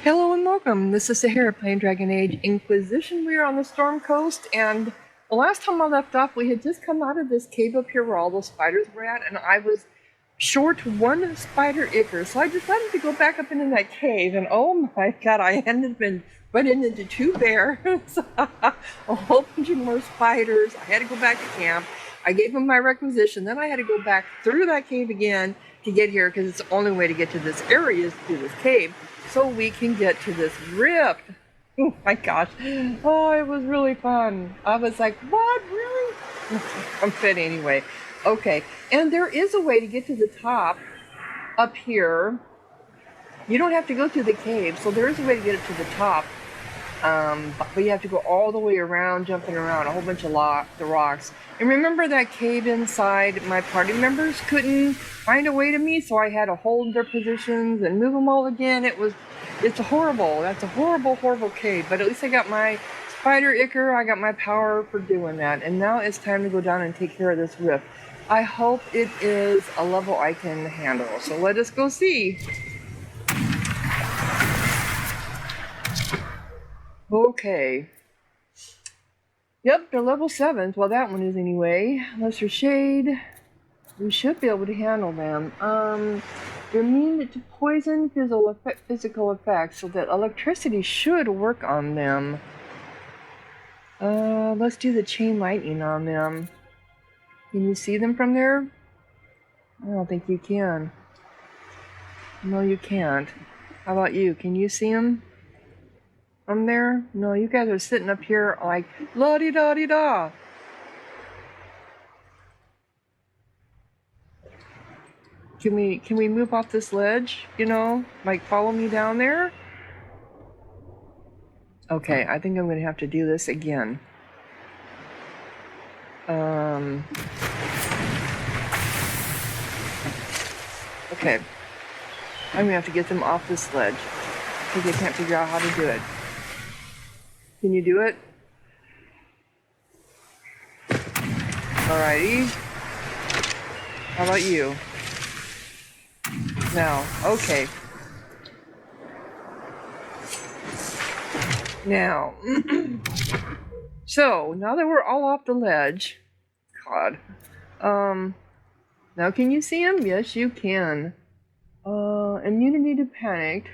Hello and welcome. This is Sahara playing Dragon Age Inquisition. We are on the Storm Coast, and the last time I left off, we had just come out of this cave up here where all those spiders were at, and I was short one spider ichor, so I decided to go back up into that cave, and oh my god, I ended up running into two bears, a whole bunch of more spiders. I had to go back to camp. I gave them my requisition, then I had to go back through that cave again to get here, because it's the only way to get to this area is through this cave, so we can get to this rift. Oh my gosh. Oh, it was really fun. I was like, what, really? I'm fit anyway. Okay, and there is a way to get to the top up here. You don't have to go through the cave, so there is a way to get it to the top. But you have to go all the way around, jumping around a whole bunch of the rocks. And remember that cave inside, my party members couldn't find a way to me, so I had to hold their positions and move them all again. It's horrible. That's a horrible, horrible cave. But at least I got my spider ichor, I got my power for doing that. And now it's time to go down and take care of this rift. I hope it is a level I can handle. So let us go see. Okay. Yep, they're level 7s. Well, that one is anyway. Lesser Shade. We should be able to handle them. They're immune to poison physical effects, so that electricity should work on them. Let's do the chain lightning on them. Can you see them from there? I don't think you can. No, you can't. How about you? Can you see them from there? No, you guys are sitting up here like la-di-da-di-da. Can we move off this ledge? You know, like follow me down there? Okay, I think I'm gonna have to do this again. Okay. I'm gonna have to get them off this ledge because I can't figure out how to do it. Can you do it? Alrighty. How about you? Now, okay. Now, so now that we're all off the ledge, God, now can you see him? Yes, you can. Immunity to panic.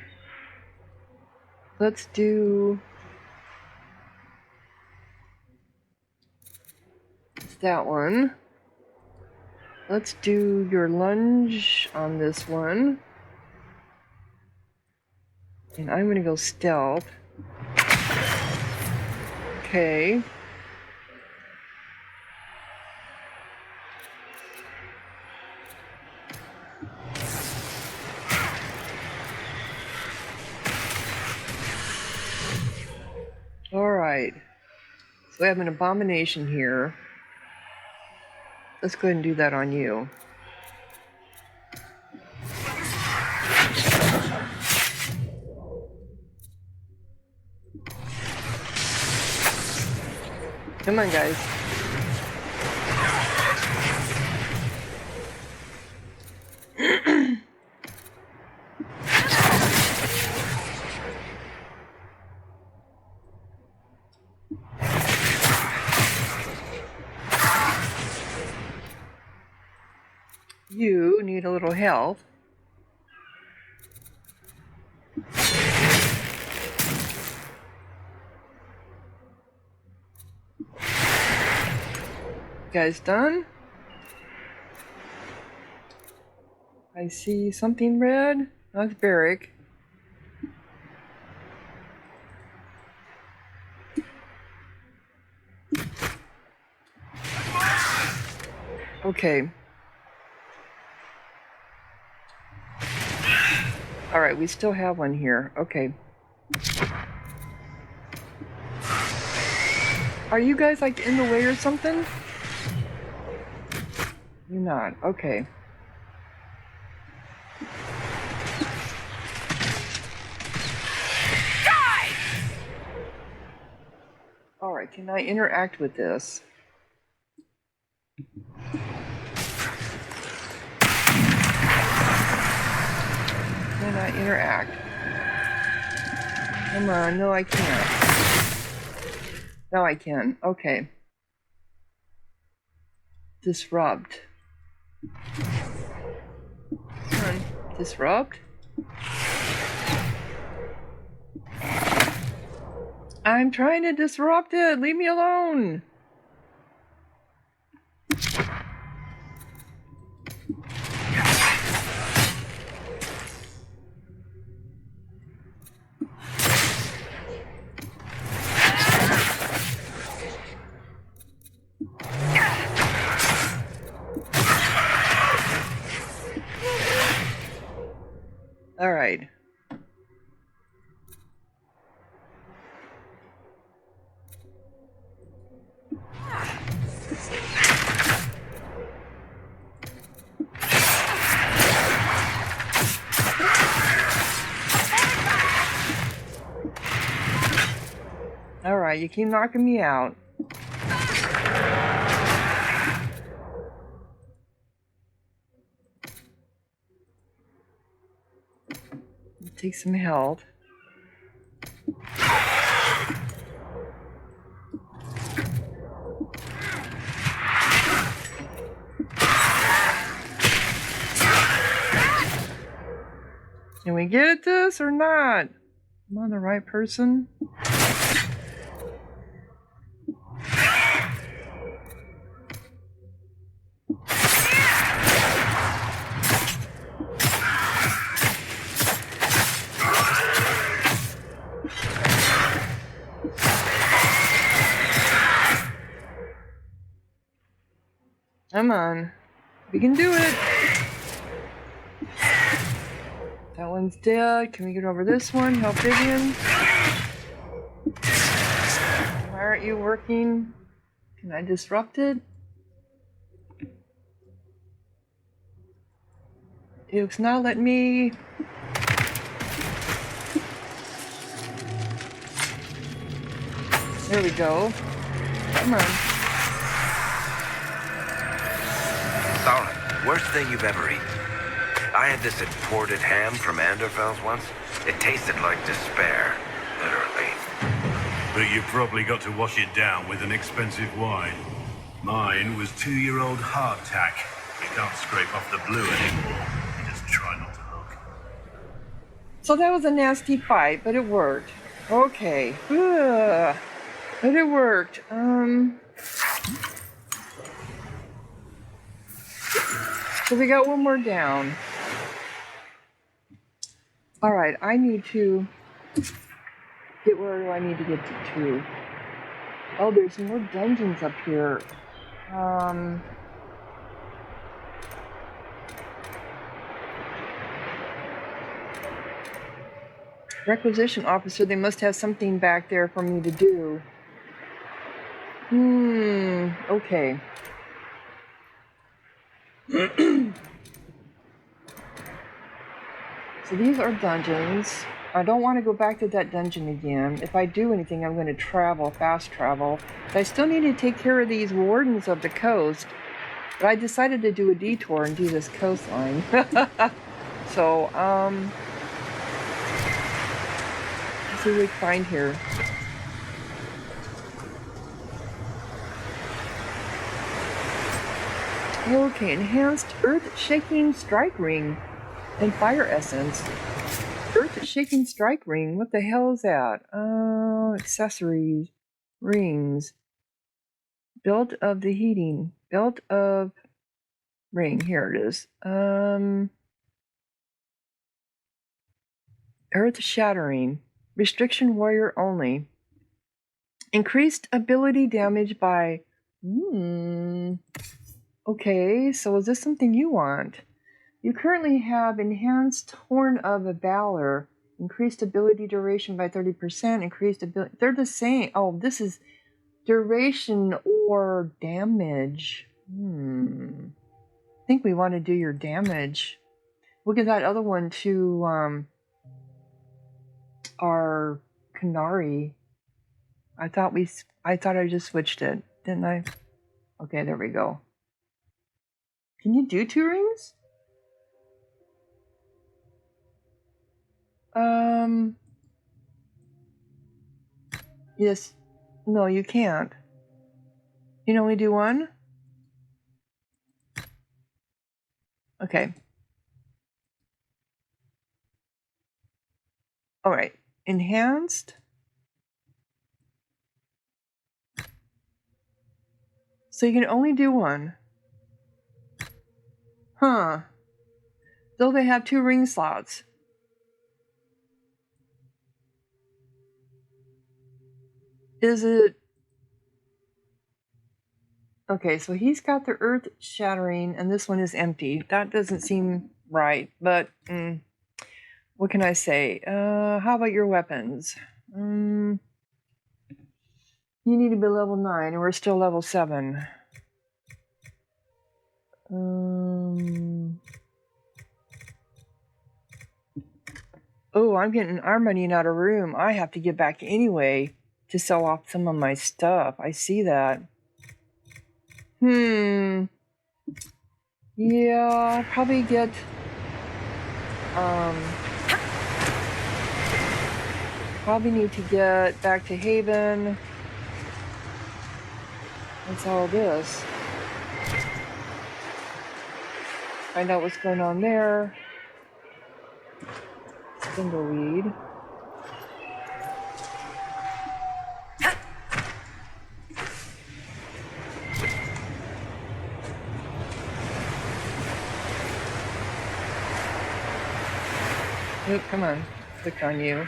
Let's do that one. Let's do your lunge on this one. And I'm gonna go stealth. Okay. Alright. So we have an abomination here. Let's go ahead and do that on you. Come on, guys. You need a little help. Guys done? I see something red. That's Barrick. Okay. Alright, we still have one here. Okay. Are you guys like in the way or something? You're not. Okay. Die! Alright, can I interact with this? Can I interact? Come on, no I can't. Now I can, okay. Disrupt. Come on, disrupt. I'm trying to disrupt it, leave me alone. All right. All right, you keep knocking me out. Take some health. Can we get at this or not? Am I on the right person? Come on. We can do it. That one's dead. Can we get over this one? Help Vivian. Why aren't you working? Can I disrupt it? It's not letting me. There we go. Come on. Sahara, worst thing you've ever eaten. I had this imported ham from Anderfell's once. It tasted like despair, literally. But you probably got to wash it down with an expensive wine. Mine was 2-year-old hardtack. You can't scrape off the blue anymore. You just try not to look. So that was a nasty fight, but it worked. Okay. Ugh. But it worked. So we got one more down. All right, I need to get where do I need to get to? Oh, there's more dungeons up here. Requisition officer, they must have something back there for me to do. Okay. So these are dungeons. I don't want to go back to that dungeon again. If I do anything, I'm going to travel, fast travel. But I still need to take care of these wardens of the coast. But I decided to do a detour and do this coastline. So, let's see what we can find here. Okay, enhanced earth-shaking strike ring and fire essence. Earth-shaking strike ring. What the hell is that? Accessories, rings. Belt of the heating. Belt of ring. Here it is. Earth shattering. Restriction warrior only. Increased ability damage by. Okay, so is this something you want? You currently have enhanced horn of a valor, increased ability duration by 30%, increased ability. They're the same. Oh, this is duration or damage. I think we want to do your damage. Look at that other one to our Canary. I thought I just switched it, didn't I? Okay, there we go. Can you do 2 rings? Yes. No, you can't. You can only do one? Okay. Alright. Enhanced. So you can only do one. Huh. Though they have 2 ring slots. Is it... Okay, so he's got the earth shattering and this one is empty. That doesn't seem right, but what can I say? How about your weapons? You need to be level 9 and we're still level 7. Oh, I'm running out of room. I have to get back anyway to sell off some of my stuff. I see that. Yeah, I'll probably get, probably need to get back to Haven. That's all this. Find out what's going on there. Spindleweed. Oop, come on. Click on you.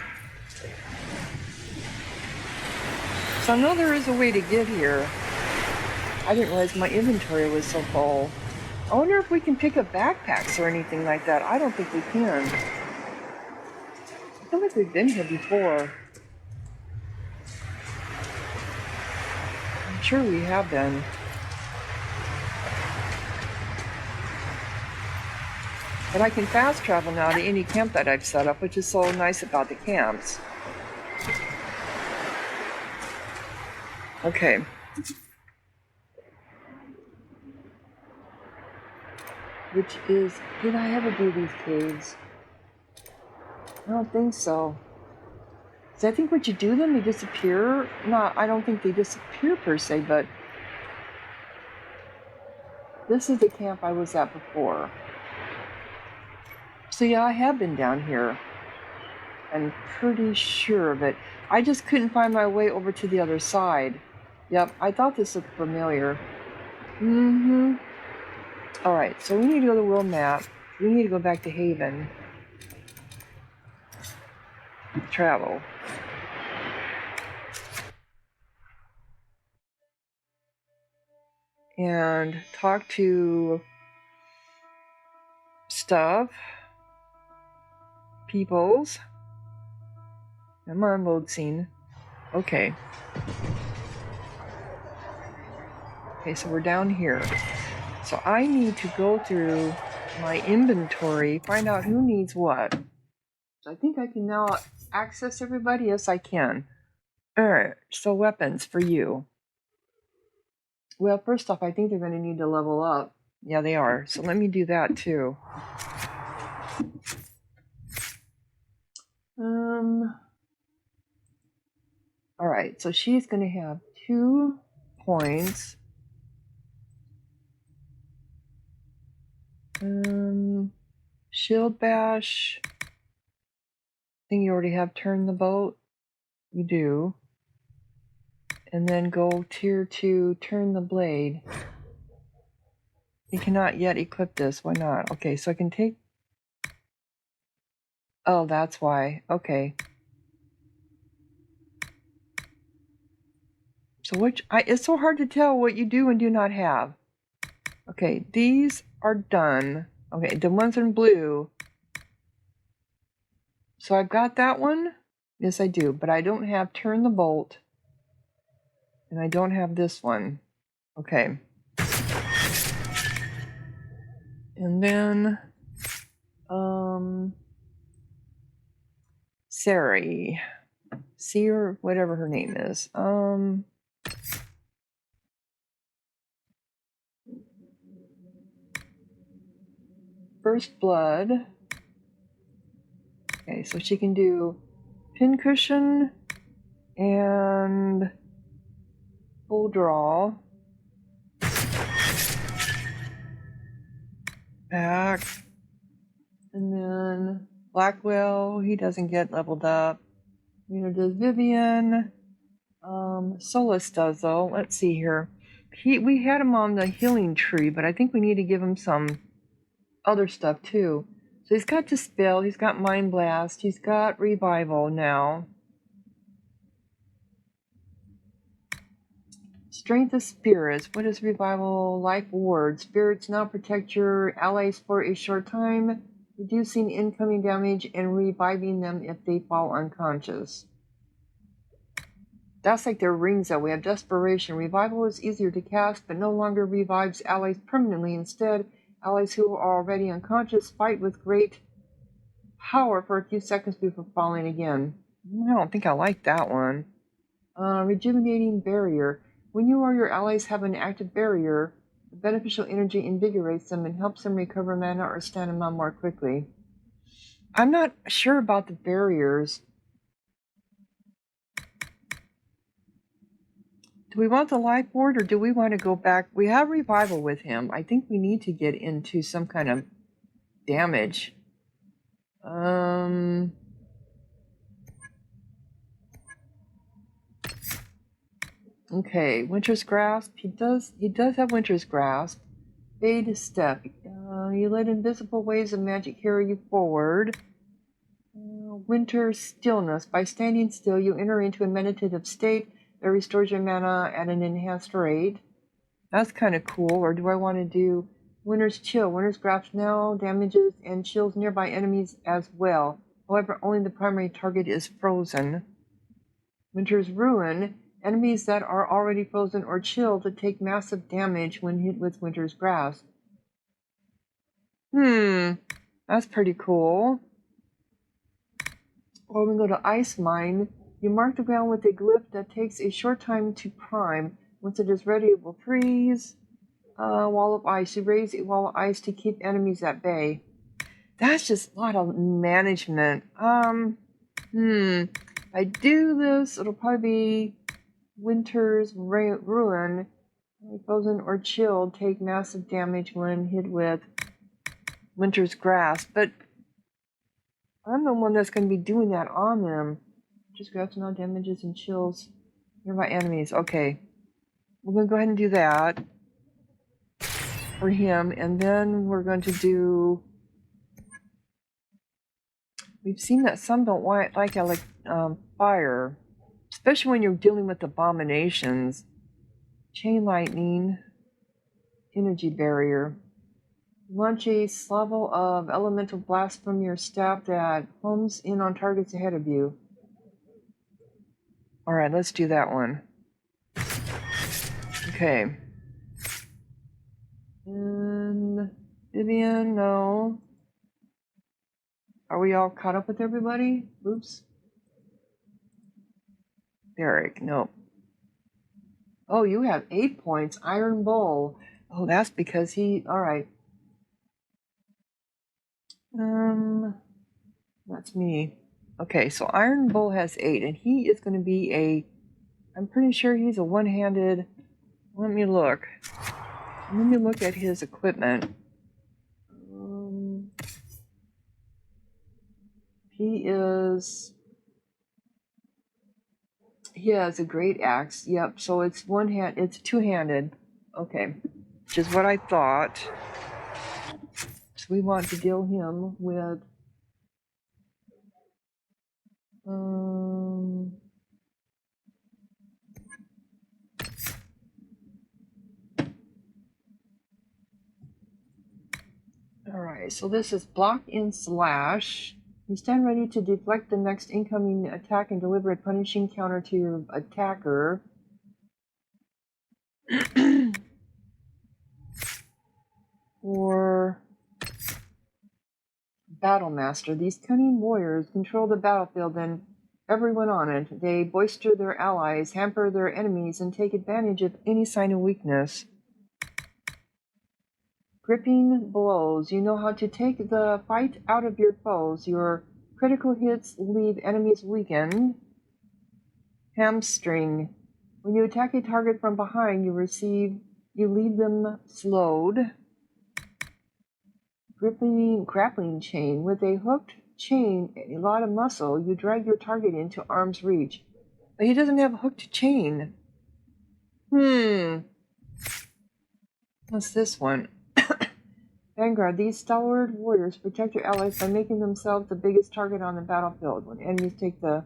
So I know there is a way to get here. I didn't realize my inventory was so full. I wonder if we can pick up backpacks or anything like that. I don't think we can. I feel like we've been here before. I'm sure we have been. But I can fast travel now to any camp that I've set up, which is so nice about the camps. Okay. Which is, did I ever do these caves? I don't think so. So I think once you do them, they disappear. No, I don't think they disappear per se, but this is the camp I was at before. So yeah, I have been down here. I'm pretty sure of it. I just couldn't find my way over to the other side. Yep, I thought this looked familiar. Alright, so we need to go to the world map. We need to go back to Haven. Travel. And talk to stuff. Peoples. Come on, load scene. Okay. Okay, so we're down here. So I need to go through my inventory, find out who needs what. So I think I can now access everybody. Yes, I can. Alright, so weapons for you. Well, first off, I think they're going to need to level up. Yeah, they are. So let me do that too. Alright, so she's going to have 2 points. Shield bash. I think you already have turn the boat. You do. And then go tier 2, turn the blade. You cannot yet equip this. Why not? Okay, so I can take... Oh, that's why. Okay. So which... it's so hard to tell what you do and do not have. Okay, these are done. Okay, the ones in blue. So I've got that one. Yes, I do. But I don't have turn the bolt. And I don't have this one. Okay. And then... Sari. Seer, whatever her name is. First Blood. Okay, so she can do pincushion, And full draw. Back. And then Blackwell, he doesn't get leveled up. Neither does Vivian. Solas does though. Let's see here. We had him on the healing tree, but I think we need to give him some other stuff too. So he's got Dispel, he's got Mind Blast, he's got Revival now. Strength of Spirits. What is Revival? Life Ward. Spirits now protect your allies for a short time, reducing incoming damage and reviving them if they fall unconscious. That's like their rings though. We have Desperation. Revival is easier to cast, but no longer revives allies permanently. Instead, allies who are already unconscious fight with great power for a few seconds before falling again. I don't think I like that one. Rejuvenating Barrier. When you or your allies have an active barrier, the beneficial energy invigorates them and helps them recover mana or stamina more quickly. I'm not sure about the barriers. Do we want the life ward or do we want to go back? We have Revival with him. I think we need to get into some kind of damage. Okay, Winter's Grasp. He does have Winter's Grasp. Fade Step. You let invisible waves of magic carry you forward. Winter Stillness. By standing still, you enter into a meditative state that restores your mana at an enhanced rate. That's kind of cool. Or do I want to do Winter's Chill? Winter's Grasp now damages and chills nearby enemies as well. However, only the primary target is frozen. Winter's Ruin. Enemies that are already frozen or chilled to take massive damage when hit with Winter's Grasp. That's pretty cool. Or we go to Ice Mine. You mark the ground with a glyph that takes a short time to prime. Once it is ready, it will freeze. Wall of Ice. You raise a wall of ice to keep enemies at bay. That's just a lot of management. If I do this, it'll probably be Winter's Ruin. Frozen or chilled take massive damage when hit with Winter's Grasp. But I'm the one that's going to be doing that on them. Just grabs now damages and chills nearby enemies. Okay. We're going to go ahead and do that for him. And then we're going to do... We've seen that some don't like fire. Especially when you're dealing with abominations. Chain Lightning. Energy Barrier. Launch a slavel of elemental blast from your staff that homes in on targets ahead of you. Alright, let's do that one. Okay. And Vivian, no. Are we all caught up with everybody? Oops. Derek, no. Oh, you have 8 points. Iron Bull. Oh, that's because he... Alright. That's me. Okay, so Iron Bull has 8, and he is going to be a... I'm pretty sure he's a one-handed... Let me look. Let me look at his equipment. He has a great axe. Yep, so it's it's two-handed. Okay, which is what I thought. So we want to deal him with Alright, so this is block and slash. You stand ready to deflect the next incoming attack and deliver a punishing counter to your attacker. Or Battle Master. These cunning warriors control the battlefield and everyone on it. They boister their allies, hamper their enemies, and take advantage of any sign of weakness. Gripping blows. You know how to take the fight out of your foes. Your critical hits leave enemies weakened. Hamstring. When you attack a target from behind, you leave them slowed. Grappling chain. With a hooked chain and a lot of muscle, you drag your target into arm's reach. But he doesn't have a hooked chain. What's this one? Vanguard. These stalwart warriors protect your allies by making themselves the biggest target on the battlefield. When enemies take the...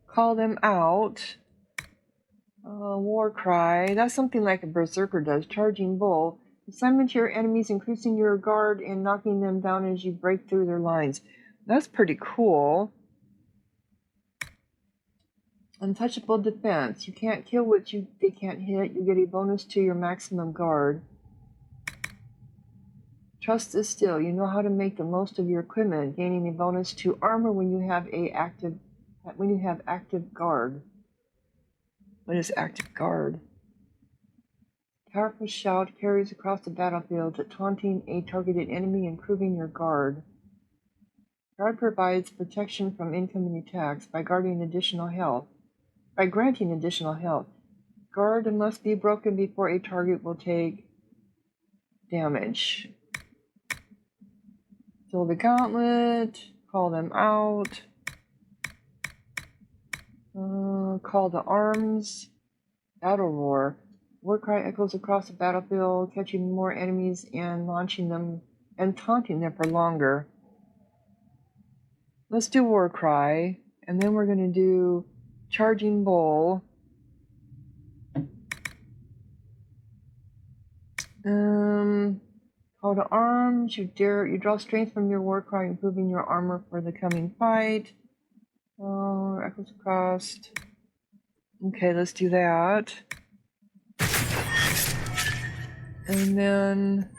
Call them out. War cry. That's something like a berserker does. Charging bull. Assignment to your enemies, increasing your guard and knocking them down as you break through their lines. That's pretty cool. Untouchable defense. You can't kill what they can't hit. You get a bonus to your maximum guard. Trust is still. You know how to make the most of your equipment, gaining a bonus to armor when you have active guard. What is active guard? Powerful shout carries across the battlefield, taunting a targeted enemy, improving your guard. Guard provides protection from incoming attacks by granting additional health. Guard must be broken before a target will take damage. Fill the gauntlet. Call them out. Call to arms. Battle roar. War cry echoes across the battlefield, catching more enemies and launching them and taunting them for longer. Let's do war cry, and then we're going to do charging bull. Call to arms. You draw strength from your war cry, improving your armor for the coming fight. Echoes across. Okay, let's do that. And then,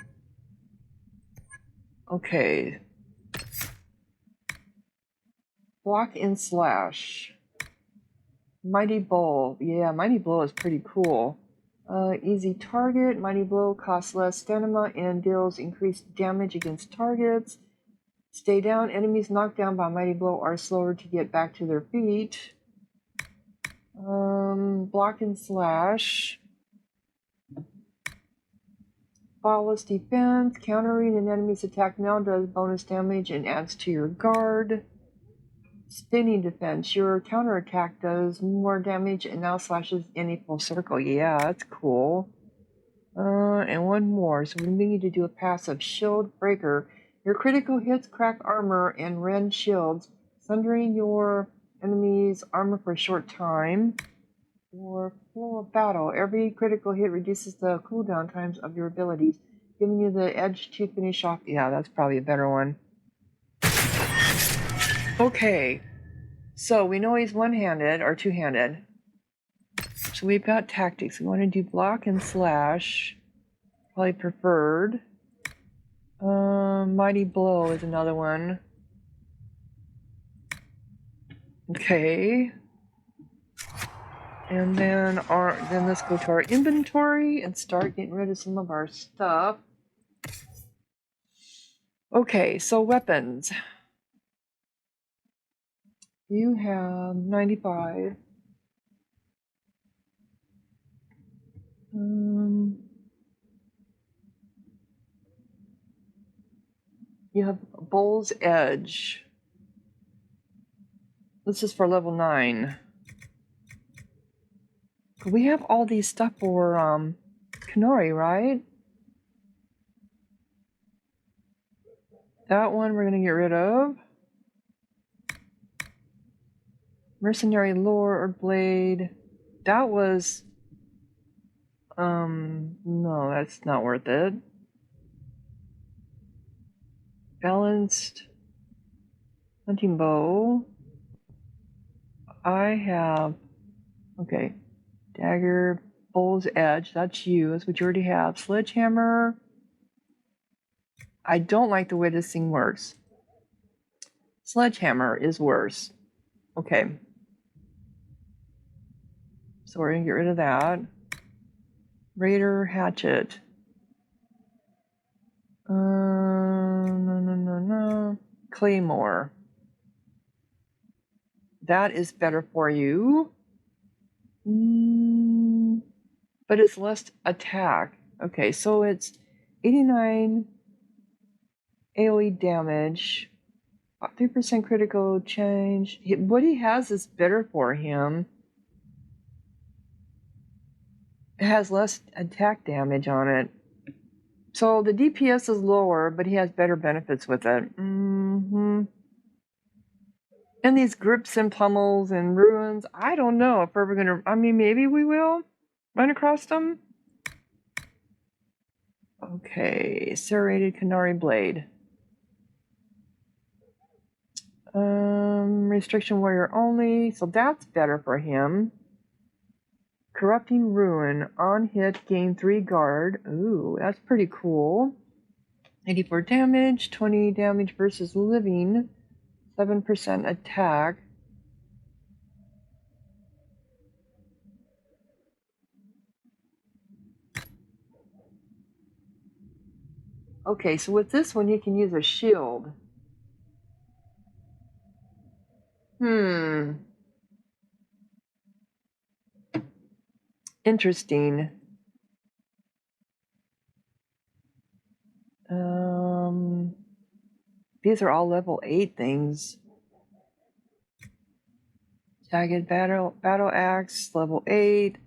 okay. Block and slash. Mighty Blow. Yeah, Mighty Blow is pretty cool. Easy target. Mighty Blow costs less stamina and deals increased damage against targets. Stay down. Enemies knocked down by Mighty Blow are slower to get back to their feet. Block and slash. Flawless defense. Countering an enemy's attack now does bonus damage and adds to your guard. Spinning defense. Your counterattack does more damage and now slashes in a full circle. Yeah, that's cool. And one more. So we need to do a passive. Shield breaker. Your critical hits crack armor and rend shields, sundering your enemy's armor for a short time. For flow of battle, every critical hit reduces the cooldown times of your abilities, giving you the edge to finish off. Yeah, that's probably a better one. Okay, so we know he's one-handed or two-handed. So we've got tactics. We want to do block and slash, probably preferred. Mighty Blow is another one. Okay. And then let's go to our inventory and start getting rid of some of our stuff. Okay, so weapons. You have 95. You have Bull's Edge. This is for level 9. We have all these stuff for Kanori, right? That one we're gonna get rid of. Mercenary Lore or Blade. That was no, that's not worth it. Balanced hunting bow. I have okay. Dagger, Bull's Edge, that's you, that's what you already have. Sledgehammer. I don't like the way this thing works. Sledgehammer is worse. Okay. So we're gonna get rid of that. Raider Hatchet. No. Claymore. That is better for you. But it's less attack. Okay, so it's 89 AoE damage, 3% critical change. What he has is better for him. It has less attack damage on it. So the DPS is lower, but he has better benefits with it. And these grips and pummels and ruins, I don't know if we're ever going to... I mean, maybe we will run across them. Okay, serrated Canary Blade. Restriction warrior only, so that's better for him. Corrupting Ruin, on hit, gain 3 guard. Ooh, that's pretty cool. 84 damage, 20 damage versus living, 7% attack. Okay, so with this one, you can use a shield. Interesting. These are all level 8 things. Jagged battle axe, level 8.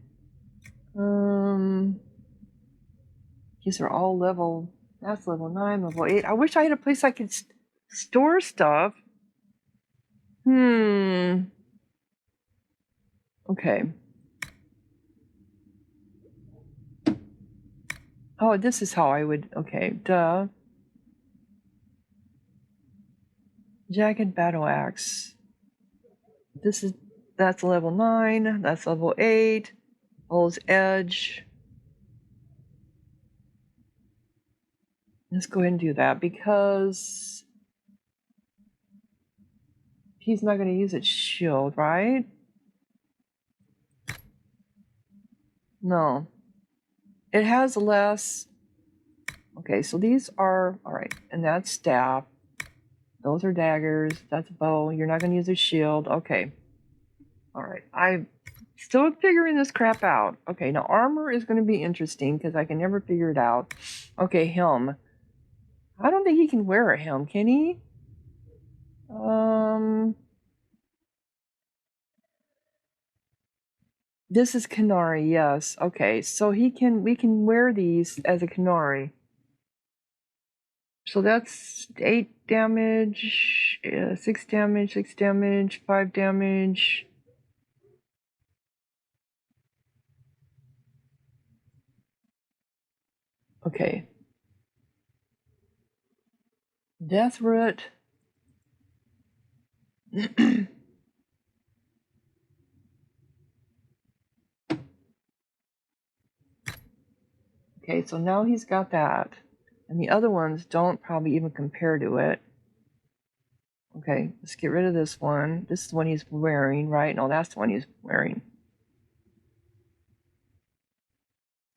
These are all level. That's level 9, level 8. I wish I had a place I could store stuff. Okay. Oh, this is how I would. Okay, duh. Jagged battle axe. That's level 9. That's level 8. Bull's edge. Let's go ahead and do that because he's not going to use its shield, right? No. It has less. Okay, so these are all right, and that's staff. Those are daggers. That's a bow. You're not going to use a shield. Okay. All right. I'm still figuring this crap out. Okay, now armor is going to be interesting because I can never figure it out. Okay, helm. I don't think he can wear a helm, can he? This is Canary, yes. Okay, so we can wear these as a Canary. So that's 8 damage, 6 damage, 6 damage, 5 damage. Okay. Death root. Okay, so now he's got that. And the other ones don't probably even compare to it. Okay, let's get rid of this one. This is the one he's wearing, right? No, that's the one he's wearing.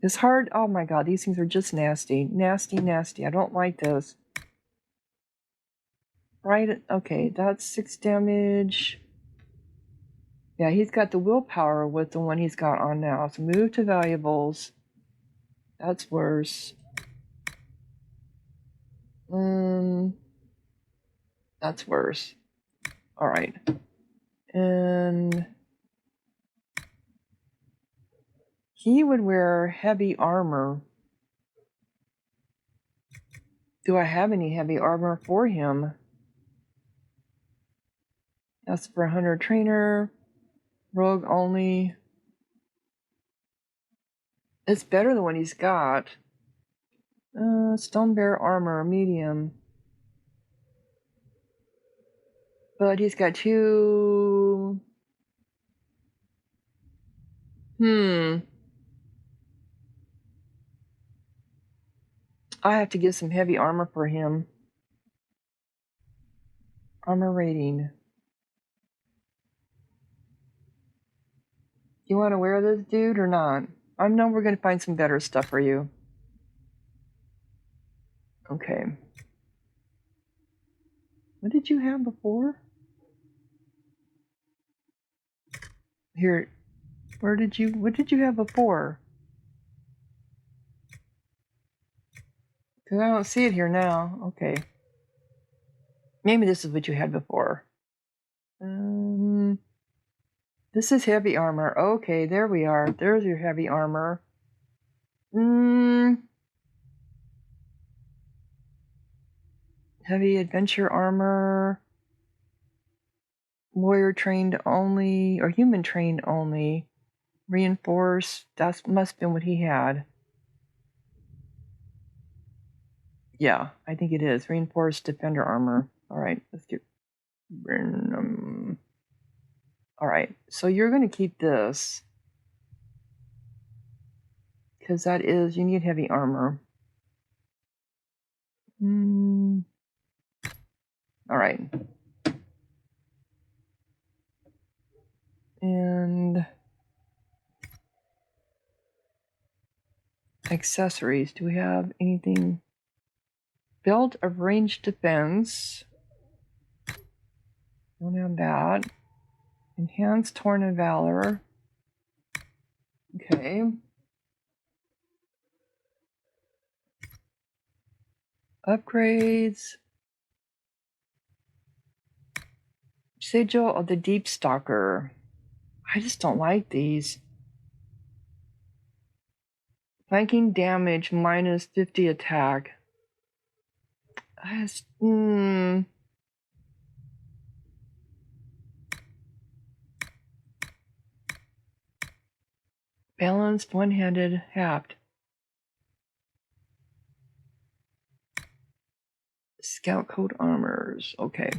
It's hard. Oh my god, these things are just nasty. Nasty, nasty. I don't like this. Right? Okay, that's 6 damage. Yeah, he's got the willpower with the one he's got on now. So move to valuables. That's worse. That's worse. Alright. And he would wear heavy armor. Do I have any heavy armor for him? That's for Hunter Trainer. Rogue only. It's better than what he's got. Stone Bear armor, medium. But he's got 2. I have to get some heavy armor for him. Armor rating. You want to wear this dude or not? I know we're going to find some better stuff for you. Okay. What did you have before? Here, what did you have before? Because I don't see it here now. Okay. Maybe this is what you had before. This is heavy armor. Okay, there we are. There's your heavy armor. Heavy adventure armor. Warrior trained only, or human trained only. Reinforced. That must have been what he had. Yeah, I think it is. Reinforced defender armor. Alright, let's get alright, so you're going to keep this. Because that is, you need heavy armor. Alright. And accessories. Do we have anything? Belt of ranged defense. Don't have that. Enhanced Torn of Valor. Okay. Upgrades. Sigil of the Deep Stalker. I just don't like these. Flanking damage minus 50 attack. Balanced one-handed haft. Scout coat armors. Okay.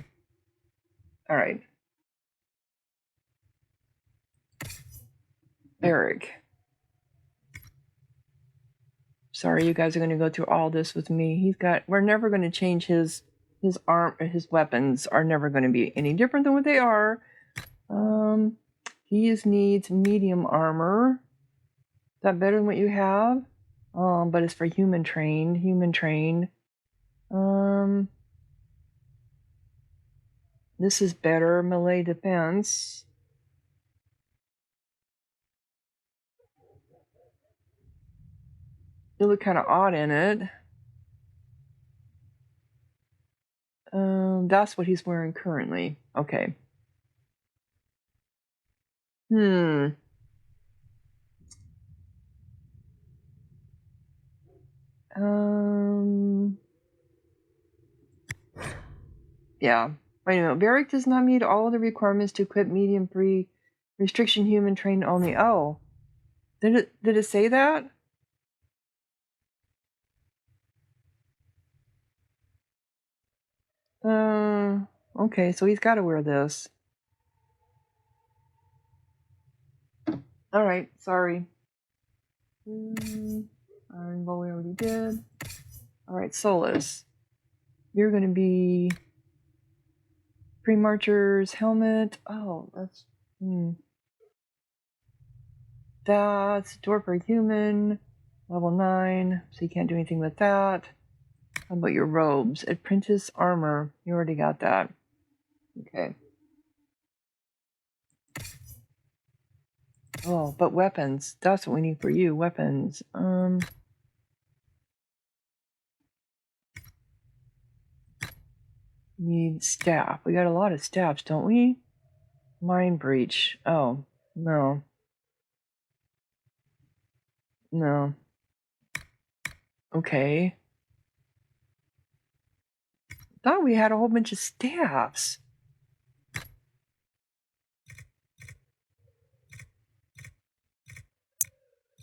Alright. Eric. Sorry, you guys are going to go through all this with me. We're never going to change his weapons are never going to be any different than what they are. He needs medium armor. Is that better than what you have? But it's for human trained. This is better. Melee defense. You look kind of odd in it. That's what he's wearing currently. Okay. Yeah. Wait a minute. Varric does not meet all of the requirements to equip medium free restriction human trained only. Oh. Did it say that? Okay, so he's got to wear this. Alright, sorry. Iron Bowl we already did. Alright, Solas. You're going to be Pre-Marcher's helmet. Oh, that's... That's Dwarf or Human. Level 9, so you can't do anything with that. How about your robes? Apprentice armor. You already got that. Okay. Oh, but weapons. That's what we need for you. Weapons. Need staff. We got a lot of staffs, don't we? Mind breach. Oh, no. No. Okay. Thought we had a whole bunch of staffs.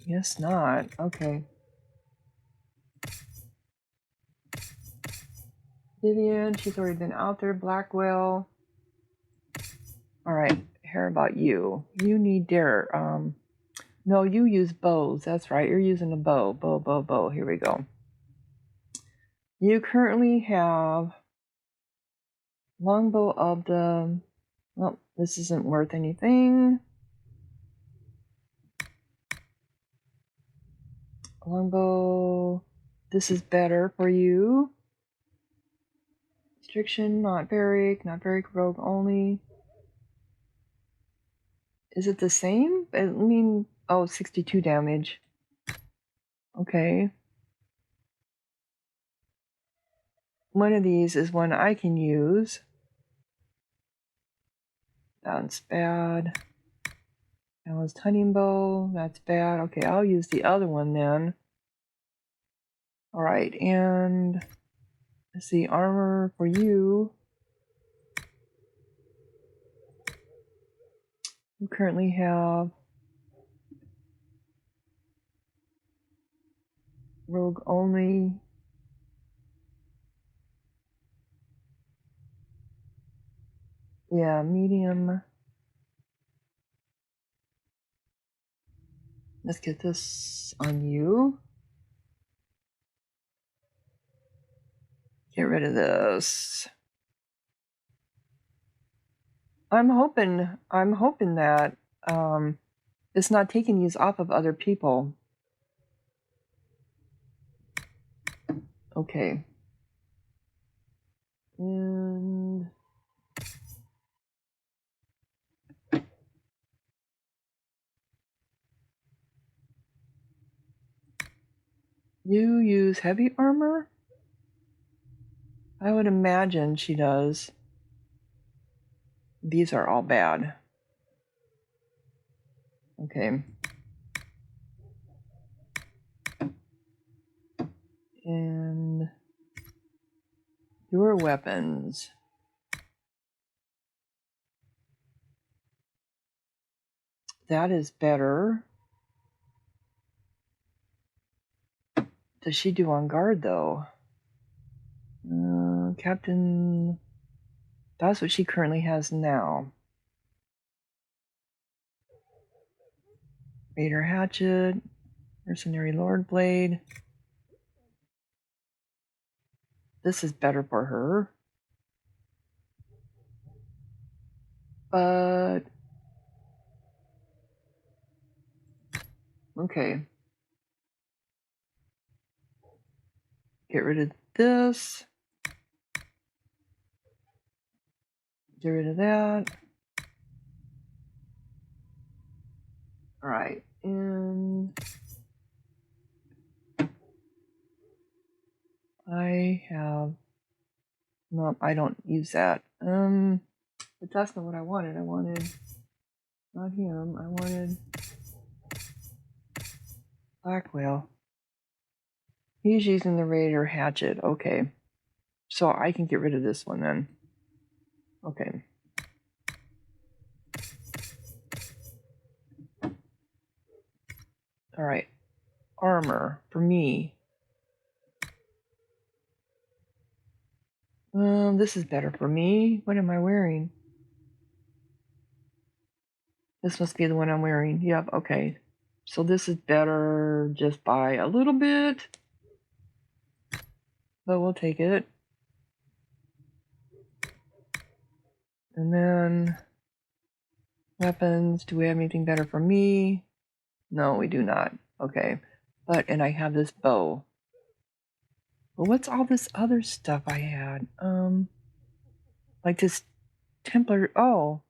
Guess not. Okay. Vivian, she's already been out there. Blackwell. Alright, how about you? You need dare. No, you use bows. That's right. You're using a bow. Bow. Here we go. You currently have longbow of the... Well, this isn't worth anything. Longbow. This is better for you. Restriction, not Varric rogue only. Is it the same? I mean, oh, 62 damage. Okay. One of these is one I can use. That's bad. Balanced hunting bow. That's bad. Okay, I'll use the other one then. Alright, and let's see, armor for you. You currently have rogue only. Yeah, medium. Let's get this on you. Get rid of this. I'm hoping that it's not taking these off of other people. Okay. And you use heavy armor? I would imagine she does. These are all bad. Okay. And your weapons. That is better. Does she do on guard though? Captain. That's what she currently has now. Raider hatchet. Mercenary Lord blade. This is better for her. But okay. Get rid of this. Get rid of that. Alright, and I have no, I don't use that. But that's not what I wanted. I wanted not him. I wanted Blackwell. He's using the Raider hatchet. Okay. So I can get rid of this one then. Okay. Alright. Armor for me. This is better for me. What am I wearing? This must be the one I'm wearing. Yep, okay. So this is better just by a little bit. But we'll take it. And then weapons. Do we have anything better for me? No, we do not. Okay. But, and I have this bow. But what's all this other stuff I had? Like this Templar. Oh.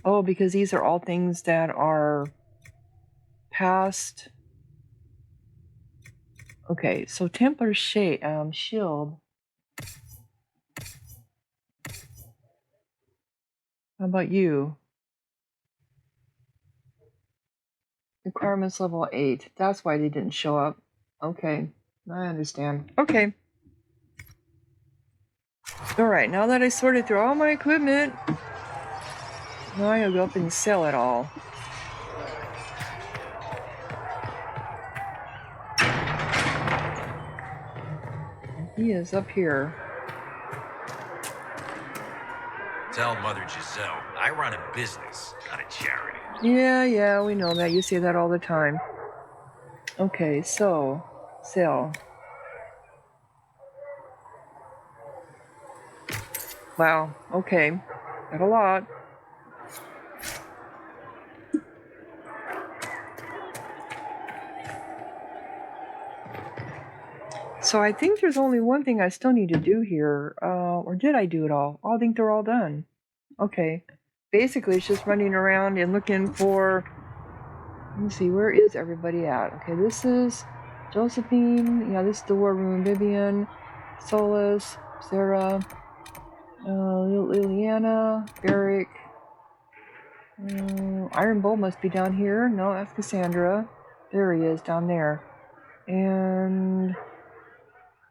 Oh, because these are all things that are past. Okay, so Templar shield. How about you? Requirements level 8. That's why they didn't show up. Okay, I understand. Okay. Alright, now that I sorted through all my equipment, now I gotta go up and sell it all. He is up here. Tell Mother Giselle, I run a business, not a charity. Yeah, we know that. You say that all the time. Okay, so, sell. Wow, okay. Got a lot. So I think there's only one thing I still need to do here. Or did I do it all? I think they're all done. Okay. Basically, it's just running around and looking for... Let me see, where is everybody at? Okay, this is Josephine. Yeah, this is the war room. Vivian, Solas, Sarah, Liliana, Eric. Iron Bull must be down here. No, that's Cassandra. There he is, down there. And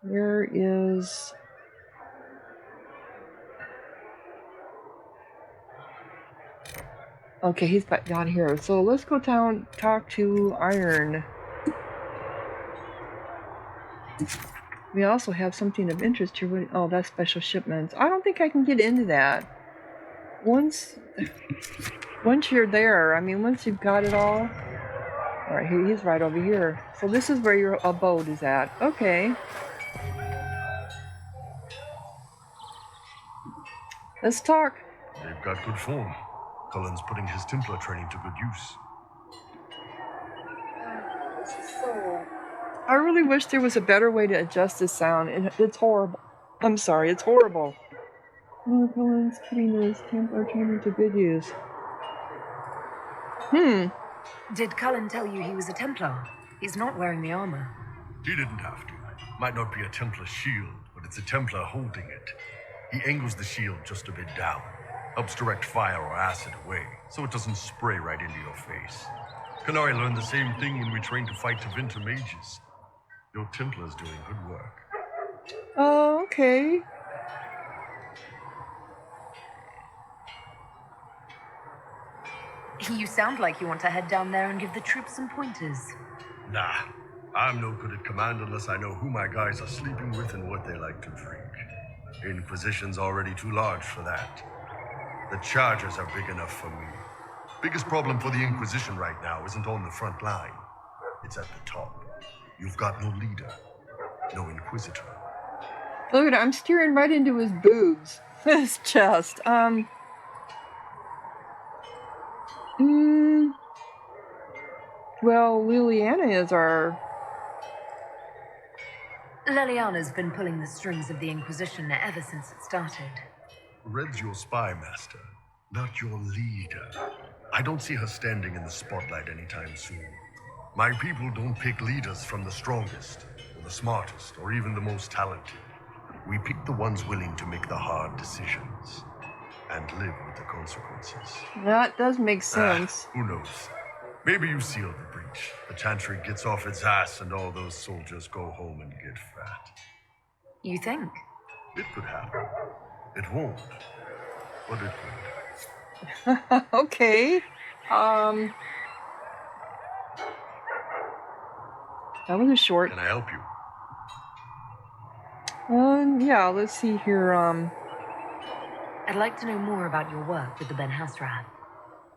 where is... Okay, he's back down here. So let's go down, talk to Iron. We also have something of interest here. Oh, that's special shipments. I don't think I can get into that. Once you're there, I mean, once you've got it all. All right, he's right over here. So this is where your abode is at. Okay. Let's talk. They've got good form. Cullen's putting his Templar training to good use. This is so... I really wish there was a better way to adjust this sound. It's horrible. I'm sorry, it's horrible. Oh, Cullen's putting his Templar training to good use. Did Cullen tell you he was a Templar? He's not wearing the armor. He didn't have to. Might not be a Templar shield, but it's a Templar holding it. He angles the shield just a bit down. Helps direct fire or acid away, so it doesn't spray right into your face. Kanari learned the same thing when we trained to fight Tevinter mages. Your Templar's doing good work. Oh, okay. You sound like you want to head down there and give the troops some pointers. Nah, I'm no good at command unless I know who my guys are sleeping with and what they like to drink. Inquisition's already too large for that. The charges are big enough for me. Biggest problem for the Inquisition right now isn't on the front line. It's at the top. You've got no leader, no Inquisitor. Look at it, I'm steering right into his boobs. His chest. Well, Liliana is our... Liliana's been pulling the strings of the Inquisition ever since it started. Red's your spy master, not your leader. I don't see her standing in the spotlight anytime soon. My people don't pick leaders from the strongest, or the smartest, or even the most talented. We pick the ones willing to make the hard decisions, and live with the consequences. That does make sense. Who knows? Maybe you sealed the breach. The Chantry gets off its ass and all those soldiers go home and get fat. You think? It could happen. It won't, but it could. Okay. That was a short. Can I help you? Yeah, let's see here, I'd like to know more about your work with the Ben Hasrath.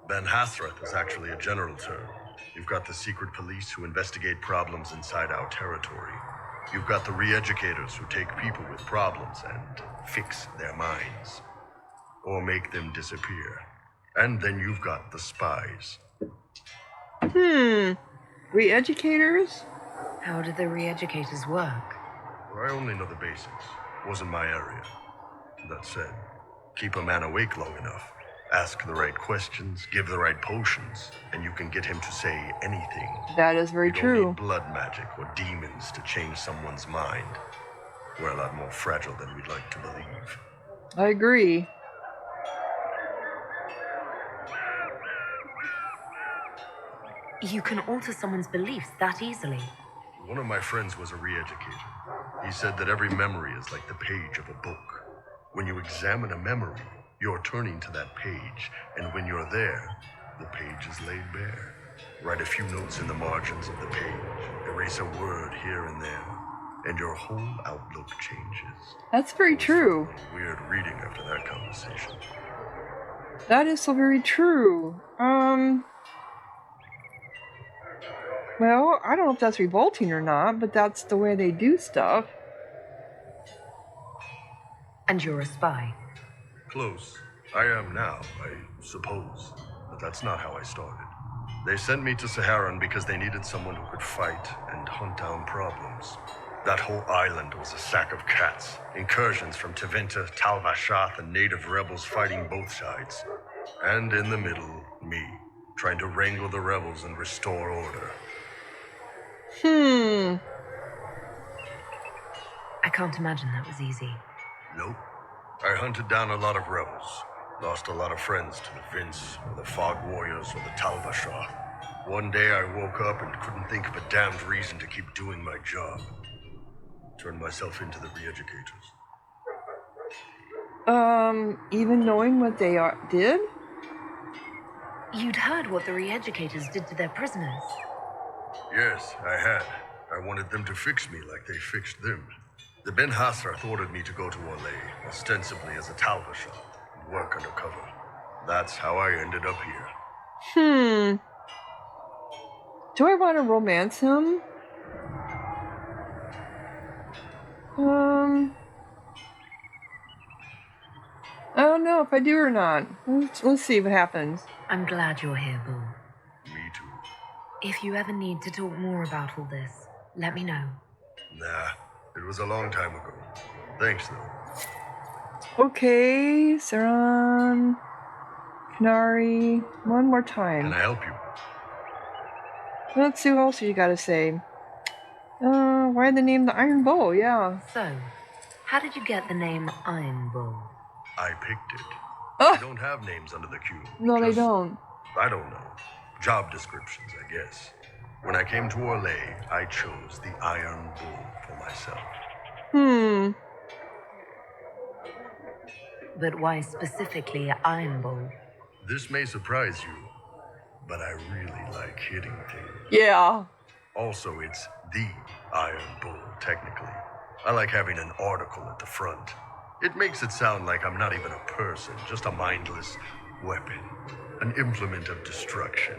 Ben Hasrath is actually a general term. You've got the secret police who investigate problems inside our territory. You've got the re-educators who take people with problems and fix their minds. Or make them disappear. And then you've got the spies. Re-educators? How do the re-educators work? Well, I only know the basics. Wasn't my area. That said, keep a man awake long enough. Ask the right questions, give the right potions, and you can get him to say anything. That is very You don't true. need blood magic or demons to change someone's mind. We're a lot more fragile than we'd like to believe. I agree. You can alter someone's beliefs that easily. One of my friends was a re-educator. He said that every memory is like the page of a book. When you examine a memory, you're turning to that page, and when you're there, the page is laid bare. Write a few notes in the margins of the page, erase a word here and there, and your whole outlook changes. That's very true. Weird reading after that conversation. That is so very true. Well, I don't know if that's revolting or not, but that's the way they do stuff. And you're a spy. Close. I am now, I suppose. But that's not how I started. They sent me to Sahara because they needed someone who could fight and hunt down problems. That whole island was a sack of cats. Incursions from Teventa, Talvashath, and native rebels fighting both sides. And in the middle, me, trying to wrangle the rebels and restore order. I can't imagine that was easy. Nope. I hunted down a lot of rebels. Lost a lot of friends to the Vince, or the Fog Warriors, or the Talvashath. One day I woke up and couldn't think of a damned reason to keep doing my job. Turned myself into the re-educators. Even knowing what they did? You'd heard what the re-educators did to their prisoners. Yes, I had. I wanted them to fix me like they fixed them. The Ben Hasrath ordered me to go to Orlais, ostensibly as a Talvashath, and work undercover. That's how I ended up here. Do I want to romance him? I don't know if I do or not. Let's see what happens. I'm glad you're here, Bull. Me too. If you ever need to talk more about all this, let me know. Nah, it was a long time ago. Thanks, though. Okay, Saran, Canary, one more time. Can I help you? Let's see what else you gotta say. Why the name the Iron Bow? Yeah. So, how did you get the name Iron Bull? I picked it. Oh. They don't have names under the Q. No, they don't. I don't know. Job descriptions, I guess. When I came to Orlais, I chose the Iron Bull for myself. But why specifically Iron Bull? This may surprise you, but I really like hitting things. Yeah. Also, it's the Iron Bull, technically. I like having an article at the front. It makes it sound like I'm not even a person, just a mindless weapon. An implement of destruction.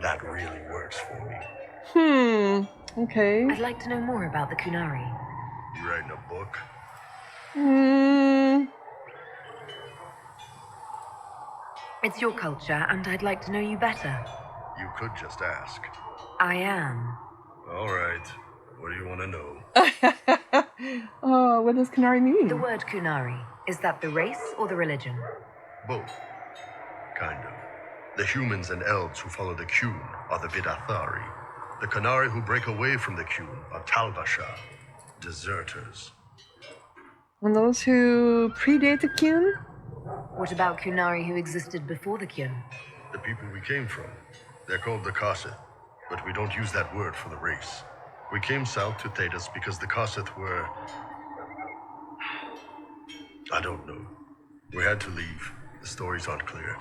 That really works for me. Okay. I'd like to know more about the Kunari. You writing a book? It's your culture, and I'd like to know you better. You could just ask. I am. All right. What do you want to know? What does Canary mean? The word Kunari, is that the race or the religion? Both. Kind of. The humans and elves who follow the Qun are the Vidathari. The Canari who break away from the Qun are Talvashath, deserters. And those who predate the Qun? What about Kunari who existed before the Qun? The people we came from. They're called the Kossith, but we don't use that word for the race. We came south to Thedas because the Kossith were... I don't know. We had to leave. The stories aren't clear.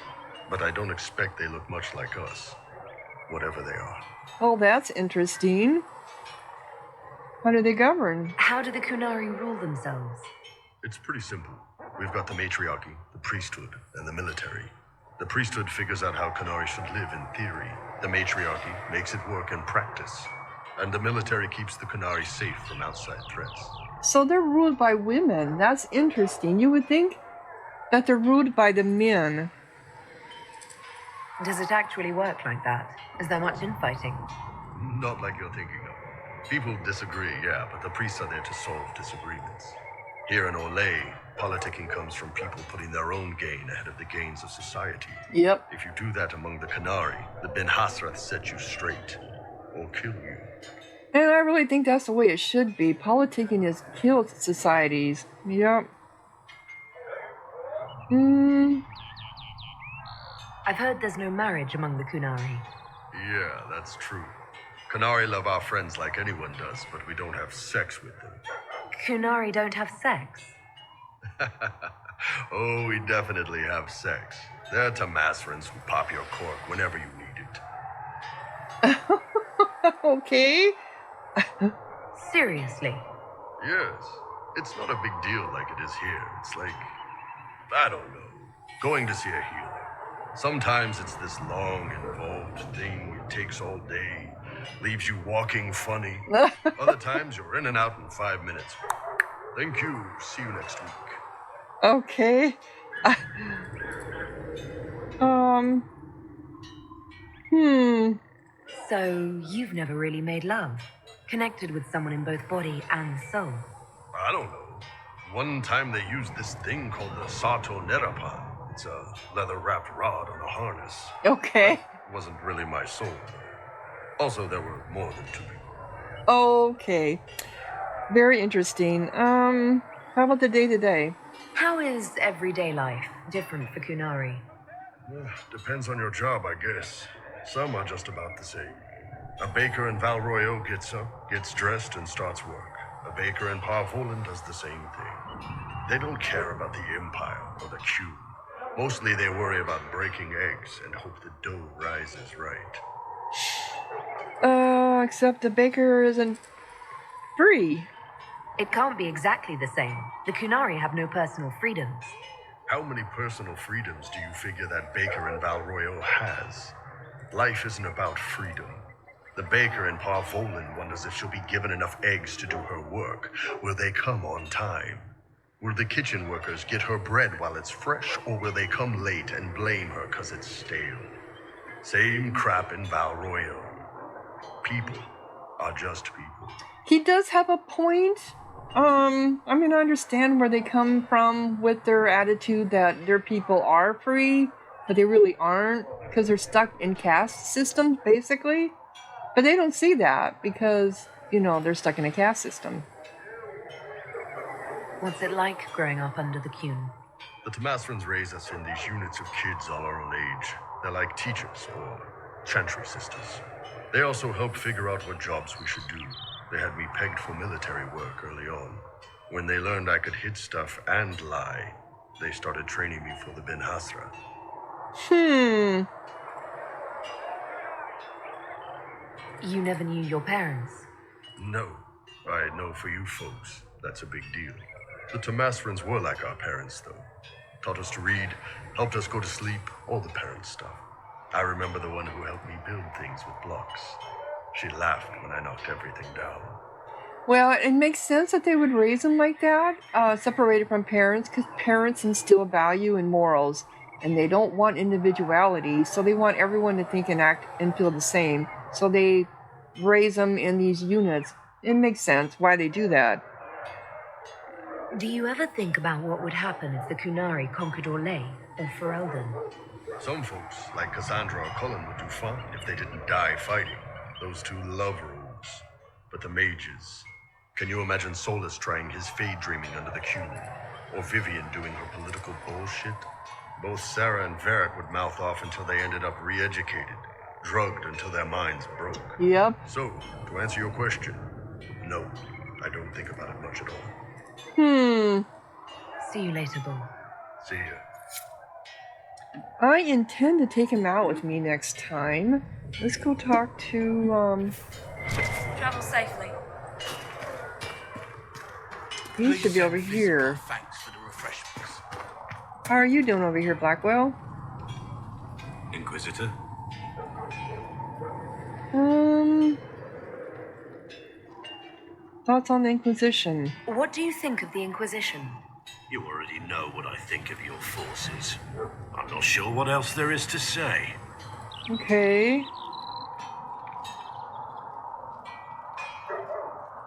But I don't expect they look much like us. Whatever they are. Oh, that's interesting. How do they govern? How do the Kunari rule themselves? It's pretty simple. We've got the matriarchy, the priesthood, and the military. The priesthood figures out how Canari should live in theory. The matriarchy makes it work in practice. And the military keeps the Canari safe from outside threats. So they're ruled by women. That's interesting. You would think that they're ruled by the men. Does it actually work like that? Is there much infighting? Not like you're thinking of. People disagree, yeah, but the priests are there to solve disagreements. Here in Orlais, politicking comes from people putting their own gain ahead of the gains of society. Yep. If you do that among the Canari, the Ben Hasrath set you straight, or kill you. And I really think that's the way it should be. Politicking has killed societies. Yep. I've heard there's no marriage among the Kunari. Yeah, that's true. Canari love our friends like anyone does, but we don't have sex with them. Kunari don't have sex. Oh, we definitely have sex. They're Tamasrans who pop your cork whenever you need it. Okay. Seriously? Yes. It's not a big deal like it is here. It's like, I don't know, going to see a healer. Sometimes it's this long, involved thing. It takes all day, leaves you walking funny. Other times you're in and out in 5 minutes. Thank you. See you next week. Okay. So, you've never really made love? Connected with someone in both body and soul. I don't know. One time they used this thing called the Sato Nerapan. It's a leather-wrapped rod on a harness. Okay. It wasn't really my soul. Also, there were more than two people. Okay. Very interesting. How about the day-to-day? How is everyday life different for Kunari? Depends on your job, I guess. Some are just about the same. A baker in Valroyo gets up, gets dressed, and starts work. A baker in Parvolan does the same thing. They don't care about the Empire or the Cube. Mostly they worry about breaking eggs and hope the dough rises right. Except the baker isn't free. It can't be exactly the same. The Kunari have no personal freedoms. How many personal freedoms do you figure that baker in Valroyo has? Life isn't about freedom. The baker in Parvolan wonders if she'll be given enough eggs to do her work. Will they come on time? Will the kitchen workers get her bread while it's fresh, or will they come late and blame her because it's stale? Same crap in Valroyo. People are just people. He does have a point. I understand where they come from with their attitude that their people are free, but they really aren't, because they're stuck in caste systems, basically. But they don't see that because, they're stuck in a caste system. What's it like growing up under the Kun? The Tamasrans raise us in these units of kids all our own age. They're like teachers or chantry sisters. They also help figure out what jobs we should do. They had me pegged for military work early on. When they learned I could hit stuff and lie, they started training me for the Ben Hasra. You never knew your parents? No, I know for you folks, that's a big deal. The Tamasrans were like our parents, though. Taught us to read, helped us go to sleep, all the parent stuff. I remember the one who helped me build things with blocks. She laughed when I knocked everything down. Well, it makes sense that they would raise them like that, separated from parents, because parents instill value and morals, and they don't want individuality, so they want everyone to think and act and feel the same. So they raise them in these units. It makes sense why they do that. Do you ever think about what would happen if the Kunari conquered Orlais or Ferelden? Some folks, like Cassandra or Cullen, would do fine if they didn't die fighting. Those two love robes. But the mages... Can you imagine Solas trying his fade dreaming under the Cube? Or Vivian doing her political bullshit? Both Sarah and Varric would mouth off until they ended up re-educated, drugged until their minds broke. Yep. So, to answer your question, no, I don't think about it much at all. See you later, Bull. See ya. I intend to take him out with me next time. Let's go talk to, Travel safely. he should be over here. Thanks for the refreshments. How are you doing over here, Blackwell? Inquisitor? Thoughts on the Inquisition? What do you think of the Inquisition? You already know what I think of your forces. I'm not sure what else there is to say. Okay.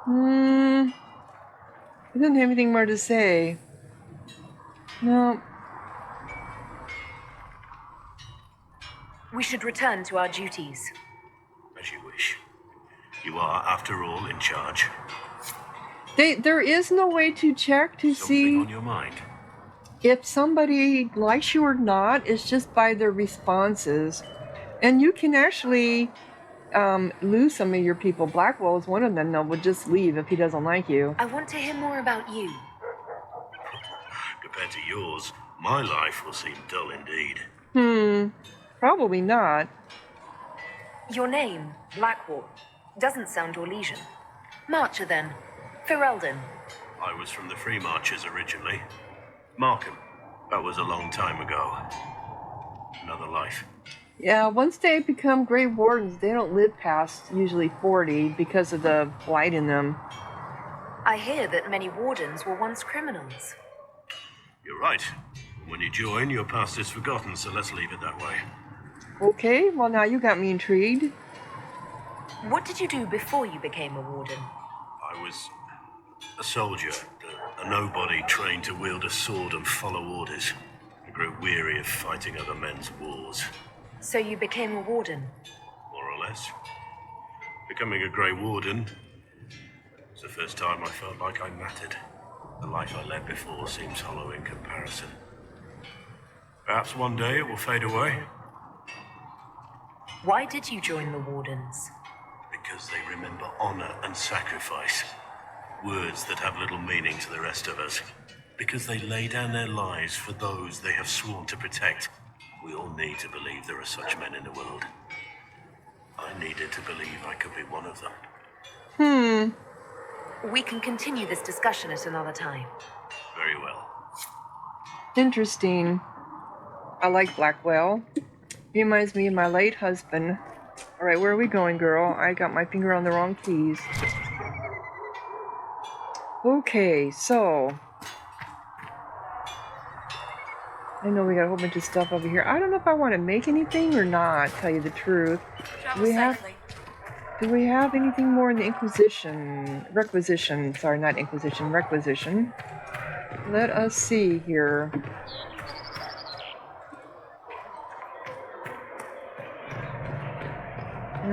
I didn't have anything more to say. No. We should return to our duties. As you wish. You are, after all, in charge. There is no way to check to Something see on your mind? if somebody likes you or not. It's just by their responses. And you can actually lose some of your people. Blackwell is one of them that would just leave if he doesn't like you. I want to hear more about you. Compared to yours, my life will seem dull indeed. Probably not. Your name, Blackwall, doesn't sound Orlesian. Marcher, then. Ferelden. I was from the Free Marchers originally. Markham. That was a long time ago. Another life. Yeah, once they become Grey Wardens, they don't live past usually 40 because of the blight in them. I hear that many wardens were once criminals. You're right. When you join, your past is forgotten, so let's leave it that way. Okay, well now you got me intrigued. What did you do before you became a warden? I was a soldier, a nobody trained to wield a sword and follow orders. I grew weary of fighting other men's wars, So you became a warden? more or less. Becoming a Grey Warden was the first time I felt like I mattered. The life I led before seems hollow in comparison. Perhaps one day it will fade away. Why did you join the Wardens? Because they remember honor and sacrifice. Words that have little meaning to the rest of us. Because they lay down their lives for those they have sworn to protect. We all need to believe there are such men in the world. I needed to believe I could be one of them. We can continue this discussion at another time. Very well. Interesting. I like Blackwell. He reminds me of my late husband. Alright, where are we going, girl? I got my finger on the wrong keys. Okay, so... I know we got a whole bunch of stuff over here. I don't know if I want to make anything or not, tell you the truth. Do we have anything more in the Inquisition? Requisition. Sorry, not Inquisition. Requisition. Let us see here.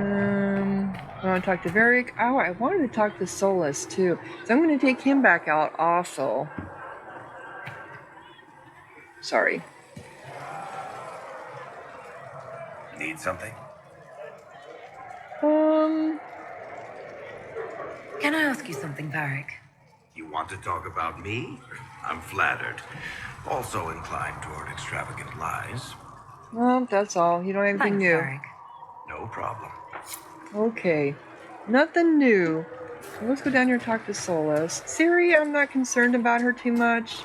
I want to talk to Varric. Oh, I wanted to talk to Solas too. So I'm going to take him back out also. Sorry. Need something? Can I ask you something, Varric? You want to talk about me? I'm flattered. Also inclined toward extravagant lies. Well, that's all. You don't have anything Thanks, new. Varric. No problem. Okay. Nothing new. So let's go down here and talk to Solas. Ciri, I'm not concerned about her too much.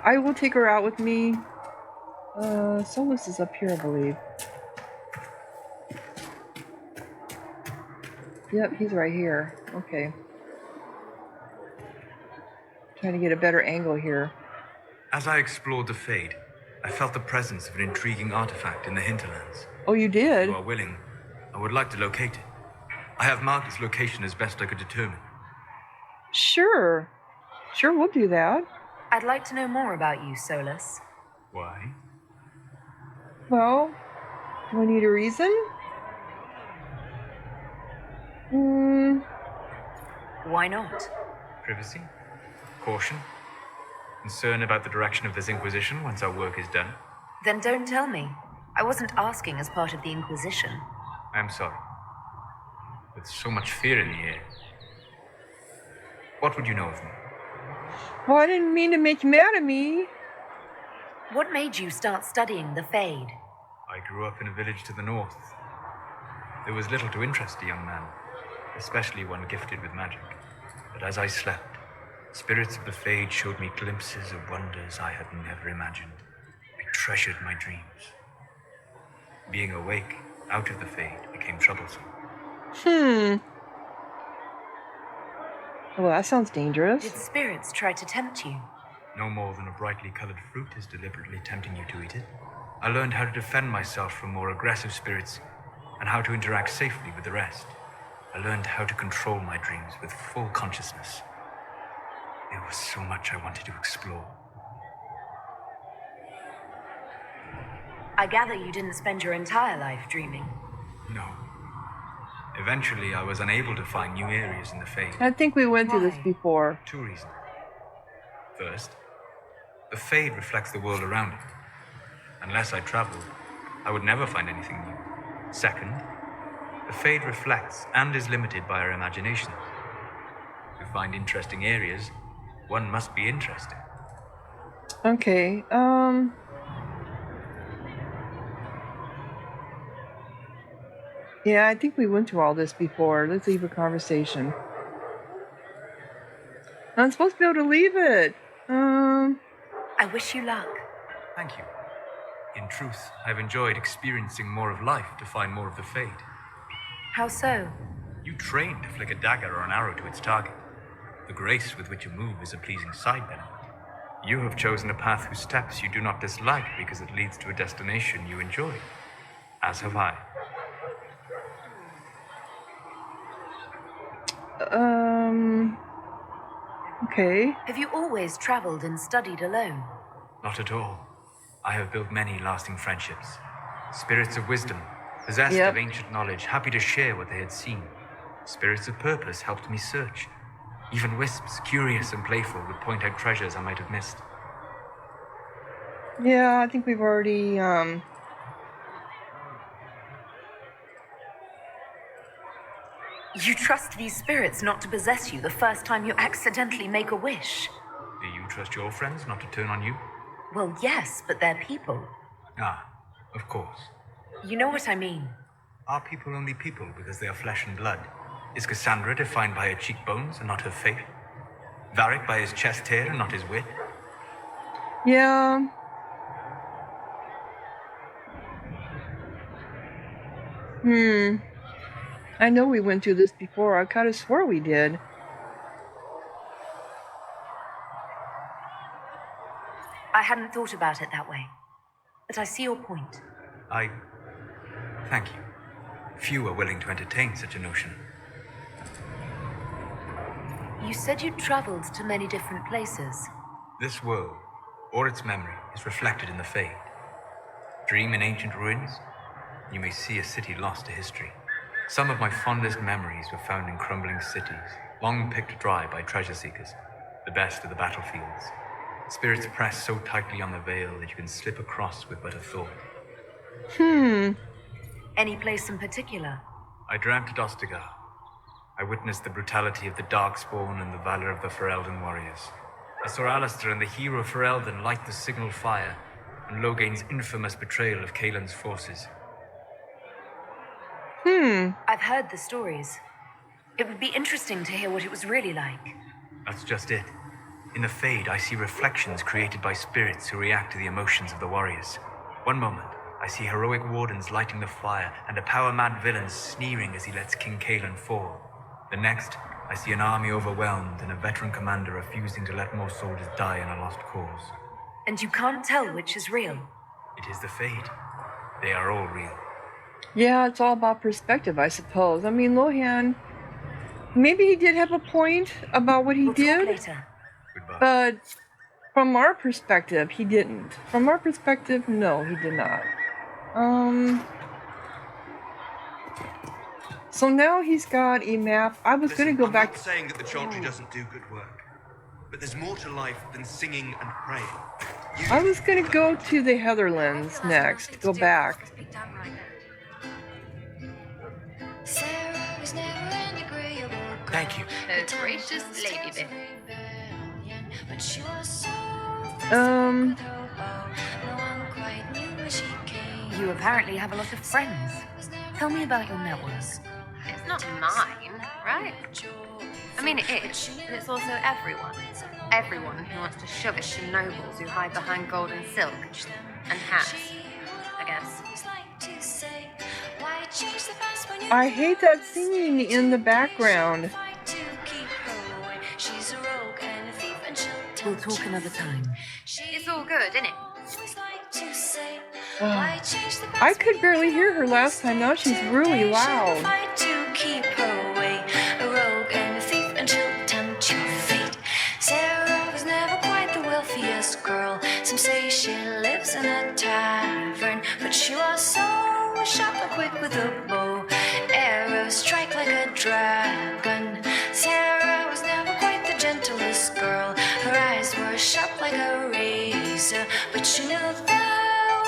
I will take her out with me. Solas is up here, I believe. Yep, he's right here. Okay. Trying to get a better angle here. As I explored the Fade, I felt the presence of an intriguing artifact in the hinterlands. Oh, you If did? you are willing, I would like to locate it. I have marked its location as best I could determine. Sure. Sure, we'll do that. I'd like to know more about you, Solas. Why? Well, do I need a reason? Why not? Privacy? Caution? Concern about the direction of this Inquisition once our work is done? Then don't tell me. I wasn't asking as part of the Inquisition. I'm sorry. With so much fear in the air. What would you know of me? Well, I didn't mean to make you mad at me. What made you start studying the Fade? I grew up in a village to the north. There was little to interest a young man, especially one gifted with magic. But as I slept, spirits of the Fade showed me glimpses of wonders I had never imagined. I treasured my dreams. Being awake out of the Fade became troublesome. Well, that sounds dangerous. Did spirits try to tempt you? No more than a brightly colored fruit is deliberately tempting you to eat it. I learned how to defend myself from more aggressive spirits and how to interact safely with the rest. I learned how to control my dreams with full consciousness. There was so much I wanted to explore. I gather you didn't spend your entire life dreaming. No. Eventually, I was unable to find new areas in the Fade. I think we went through this Why? before. Two reasons. First, the Fade reflects the world around it. Unless I traveled, I would never find anything new. Second, the Fade reflects and is limited by our imaginations. To find interesting areas, one must be interested. Okay, yeah, I think we went through all this before. Let's leave a conversation. I'm supposed to be able to leave it. I wish you luck. Thank you. In truth, I've enjoyed experiencing more of life to find more of the Fade. How so? You train to flick a dagger or an arrow to its target. The grace with which you move is a pleasing side benefit. You have chosen a path whose steps you do not dislike because it leads to a destination you enjoy. As have I. Okay. Have you always traveled and studied alone? Not at all. I have built many lasting friendships. Spirits of wisdom, possessed Yep. of ancient knowledge, happy to share what they had seen. Spirits of purpose helped me search. Even wisps, curious and playful, would point out treasures I might have missed. Yeah, I think we've already, You trust these spirits not to possess you the first time you accidentally make a wish? Do you trust your friends not to turn on you? Well, yes, but they're people. Ah, of course. You know what I mean. Are people only people because they are flesh and blood? Is Cassandra defined by her cheekbones and not her faith? Varric by his chest hair and not his wit? yeah. I know we went through this before. I kind of swore we did. I hadn't thought about it that way. But I see your point. Thank you. Few are willing to entertain such a notion. You said you traveled to many different places. This world, or its memory, is reflected in the Fade. Dream in ancient ruins, you may see a city lost to history. Some of my fondest memories were found in crumbling cities, long picked dry by treasure seekers, the best of the battlefields. Spirits press so tightly on the veil that you can slip across with but a thought. Any place in particular? I dreamt at Ostagar. I witnessed the brutality of the Darkspawn and the valor of the Ferelden warriors. I saw Alistair and the hero Ferelden light the signal fire, and Logain's infamous betrayal of Kaelin's forces. I've heard the stories. It would be interesting to hear what it was really like. That's just it. In the Fade, I see reflections created by spirits who react to the emotions of the warriors. One moment, I see heroic wardens lighting the fire and a power-mad villain sneering as he lets King Kaelin fall. The next, I see an army overwhelmed and a veteran commander refusing to let more soldiers die in a lost cause. And you can't tell which is real. It is the Fade. They are all real. Yeah, it's all about perspective, I suppose. I mean, Lohan, maybe he did have a point about what he We'll talk did, later. Goodbye. but from our perspective, he didn't. From our perspective, no, he did not. So now he's got a map. I was going to go back. I'm not saying that the Chantry doesn't do good work, but there's more to life than singing and praying. I was going to go to the Heatherlands next. Go back. Thank you. Gracious lady bit. You apparently have a lot of friends. Tell me about your network. It's not mine, right? I mean, it is, but it's also everyone. Everyone who wants to shove it to nobles who hide behind gold and silk. And hats, I guess. I hate that singing in the background. We'll talk another time. It's all good, isn't it? I could barely hear her last time. Now she's really loud. Sarah was never quite the wealthiest girl. Some say she lives in a tavern, but she was so sharp and quick with a bow. Arrows strike like a dragon. Sarah was never quite the gentlest girl. Her eyes were sharp like a razor, but she knew the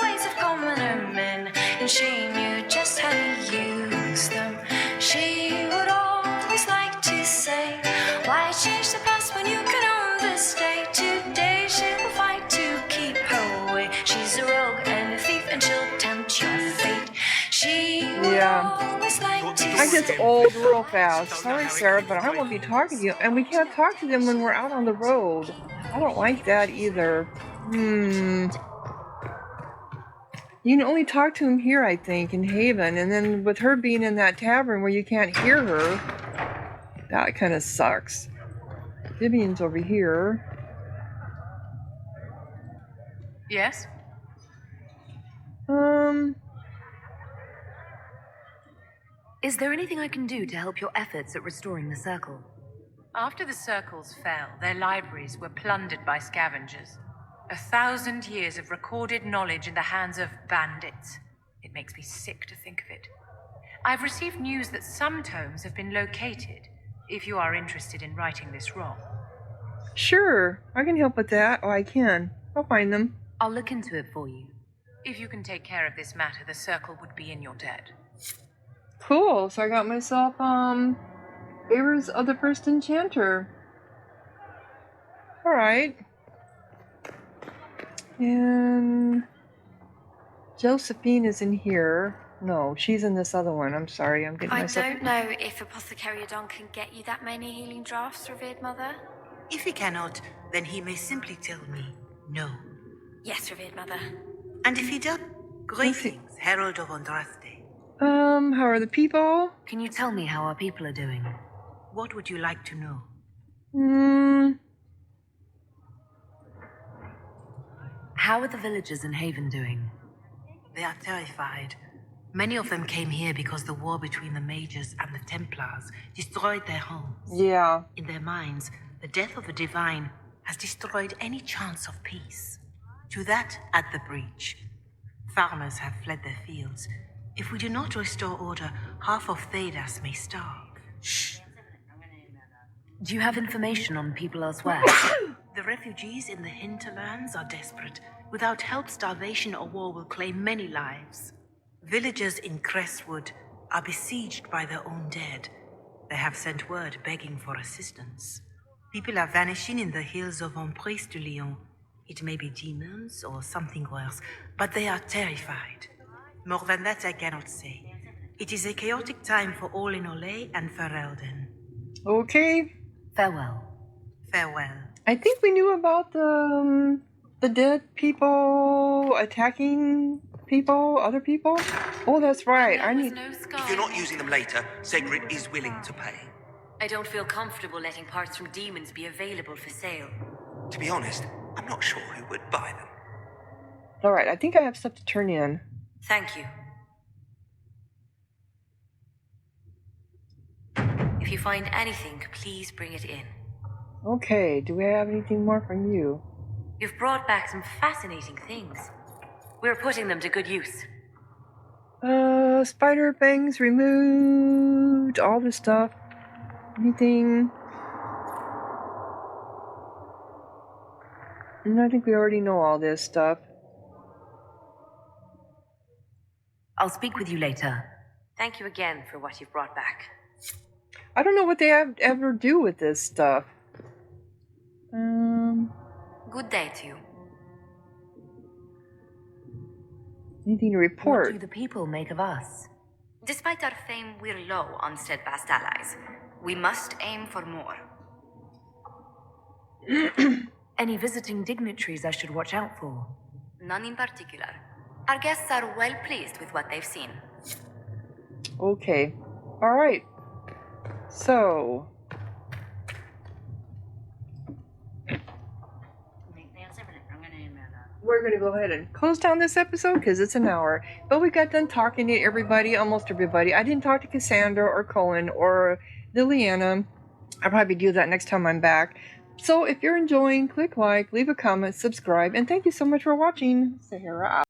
ways of commoner men, and she knew just how to use them. She would always like to say, why change the past when you can own this day? Today she will fight to keep her way. She's a rogue and a thief, and she'll tempt your fate. She would always like to I get old real fast. Sorry, Sarah, but I won't be talking to you. And we can't talk to them when we're out on the road. I don't like that either. You can only talk to him here, I think, in Haven. And then with her being in that tavern where you can't hear her, that kind of sucks. Vivian's over here. Yes? Is there anything I can do to help your efforts at restoring the circle? After the circles fell, their libraries were plundered by scavengers. 1,000 years of recorded knowledge in the hands of bandits. It makes me sick to think of it. I've received news that some tomes have been located, if you are interested in righting this wrong. Sure, I can help with that. Oh, I can. I'll find them. I'll look into it for you. If you can take care of this matter, the circle would be in your debt. Cool, so I got myself, Favors of the First Enchanter. Alright. And Josephine is in here. No, she's in this other one. I'm sorry, I'm getting I myself... don't know if Apothecary Don can get you that many healing drafts, revered mother. If he cannot, then he may simply tell me no. Yes, revered mother. And if he does, greetings, Herald of Andraste. How are the people? Can you tell me how our people are doing? What would you like to know? How are the villagers in Haven doing? They are terrified. Many of them came here because the war between the Mages and the Templars destroyed their homes. Yeah. In their minds, the death of the Divine has destroyed any chance of peace. To that, add the breach. Farmers have fled their fields. If we do not restore order, half of Thedas may starve. Shh. Do you have information on people elsewhere? The refugees in the hinterlands are desperate. Without help, starvation or war will claim many lives. Villagers in Crestwood are besieged by their own dead. They have sent word begging for assistance. People are vanishing in the hills of Emprise de Lyon. It may be demons or something worse, but they are terrified. More than that I cannot say. It is a chaotic time for all in Olay and Ferelden. Okay. Farewell. Farewell. I think we knew about the dead people attacking people, other people. Oh, that's right. I need... If you're not using them later, Segrit is willing to pay. I don't feel comfortable letting parts from demons be available for sale. To be honest, I'm not sure who would buy them. Alright, I think I have stuff to turn in. Thank you. If you find anything, please bring it in. Okay, do we have anything more from you? You've brought back some fascinating things. We're putting them to good use. Spider bangs removed, all this stuff. Anything? And I think we already know all this stuff. I'll speak with you later. Thank you again for what you've brought back. I don't know what they ever do with this stuff. Good day to you. Anything to report? What do the people make of us? Despite our fame, we're low on steadfast allies. We must aim for more. Any visiting dignitaries I should watch out for? None in particular. Our guests are well pleased with what they've seen. Okay. Alright. So... we're going to go ahead and close down this episode because it's an hour. But we got done talking to everybody, almost everybody. I didn't talk to Cassandra or Cohen or Liliana. I'll probably do that next time I'm back. So if you're enjoying, click like, leave a comment, subscribe, and thank you so much for watching. Sahara out.